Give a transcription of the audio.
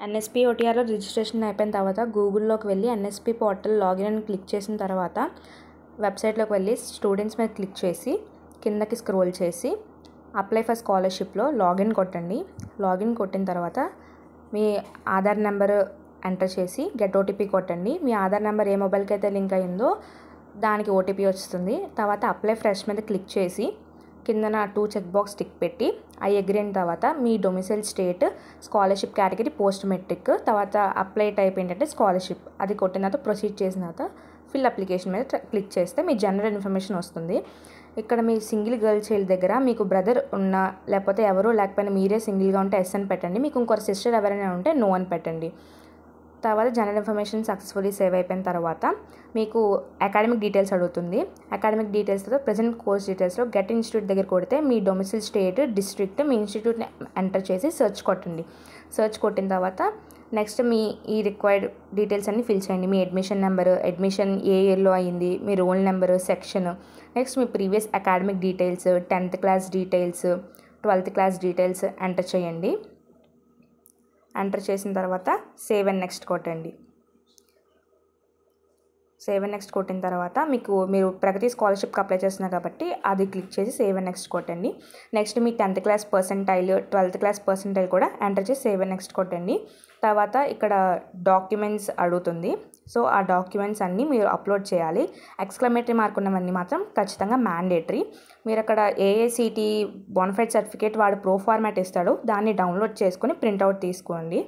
NSP ఓటీఆర్లో registration అయిపోయిన తర్వాత గూగుల్లోకి వెళ్ళి ఎన్ఎస్పి పోర్టల్ లాగిన్ అని క్లిక్ చేసిన తర్వాత వెబ్సైట్లోకి వెళ్ళి స్టూడెంట్స్ మీద క్లిక్ చేసి కిందకి స్క్రోల్ చేసి అప్లై ఫర్ స్కాలర్షిప్లో లాగిన్ కొట్టండి. లాగిన్ కొట్టిన తర్వాత మీ ఆధార్ నెంబర్ ఎంటర్ చేసి గెట్ ఓటీపీ కొట్టండి. మీ ఆధార్ నెంబర్ ఏ మొబైల్కి అయితే లింక్ అయ్యిందో దానికి ఓటీపీ వస్తుంది. తర్వాత అప్లై ఫ్రెష్ మీద క్లిక్ చేసి కిందన 2 చెక్ బాక్స్ టిక్ పెట్టి ఐ అగ్రీ అయిన తర్వాత మీ domicile state, scholarship category post matric, తర్వాత అప్లై టైప్ ఏంటంటే స్కాలర్షిప్ అది కొట్టిన తర్వాత ప్రొసీడ్ చేసిన తర్వాత ఫిల్ అప్లికేషన్ మీద క్లిక్ చేస్తే మీ జనరల్ ఇన్ఫర్మేషన్ వస్తుంది. ఇక్కడ మీ సింగిల్ గర్ల్ చైల్డ్ దగ్గర మీకు బ్రదర్ ఉన్నా లేకపోతే ఎవరు లేకపోయినా మీరే సింగిల్గా ఉంటే ఎస్ అని పెట్టండి. మీకు ఇంకొక సిస్టర్ ఎవరైనా ఉంటే నో అని పెట్టండి. తర్వాత జనరల్ ఇన్ఫర్మేషన్ సక్సెస్ఫుల్లీ సేవ్ అయిపోయిన తర్వాత మీకు అకాడమిక్ డీటెయిల్స్ అడుగుతుంది. అకాడమిక్ డీటెయిల్స్తో ప్రజెంట్ కోర్స్ డీటెయిల్స్లో గెట్ ఇన్స్టిట్యూట్ దగ్గర కొడితే మీ డొమిసైల్ స్టేట్, డిస్ట్రిక్ట్, మీ ఇన్స్టిట్యూట్ని ఎంటర్ చేసి సెర్చ్ కొట్టండి. సెర్చ్ కొట్టిన తర్వాత నెక్స్ట్ మీ ఈ రిక్వైర్డ్ డీటెయిల్స్ అన్ని ఫిల్ చేయండి. మీ అడ్మిషన్ నెంబరు, అడ్మిషన్ ఏ ఇయర్లో అయ్యింది, మీ రోల్ నెంబరు, సెక్షన్, నెక్స్ట్ మీ previous academic details, 10th class details, 12th class details enter చేయండి. ఎంటర్ చేసిన తర్వాత సేవ్ అండ్ నెక్స్ట్ కొట్టండి. సేవ్ అండ్ నెక్స్ట్ కొట్టిన తర్వాత మీరు ప్రగతి స్కాలర్షిప్కి అప్లై చేస్తున్నారు కాబట్టి అది క్లిక్ చేసి సేవ్ అండ్ నెక్స్ట్ కొట్టండి. నెక్స్ట్ మీ 10th class percentile, 12th class percentile కూడా ఎంటర్ చేసి సేవ్ అండ్ నెక్స్ట్ కొట్టండి. తర్వాత ఇక్కడ డాక్యుమెంట్స్ అడుగుతుంది. సో ఆ డాక్యుమెంట్స్ అన్నీ మీరు అప్లోడ్ చేయాలి. ఎక్స్క్లమేటరీ మార్క్ ఉన్నవన్నీ మాత్రం ఖచ్చితంగా మ్యాండేటరీ. మీరు అక్కడ ఏఐసిటి బోనఫైడ్ సర్టిఫికేట్ వాడు ప్రో ఫార్మాట్ ఇస్తాడు, దాన్ని డౌన్లోడ్ చేసుకొని ప్రింట్అవుట్ తీసుకోండి.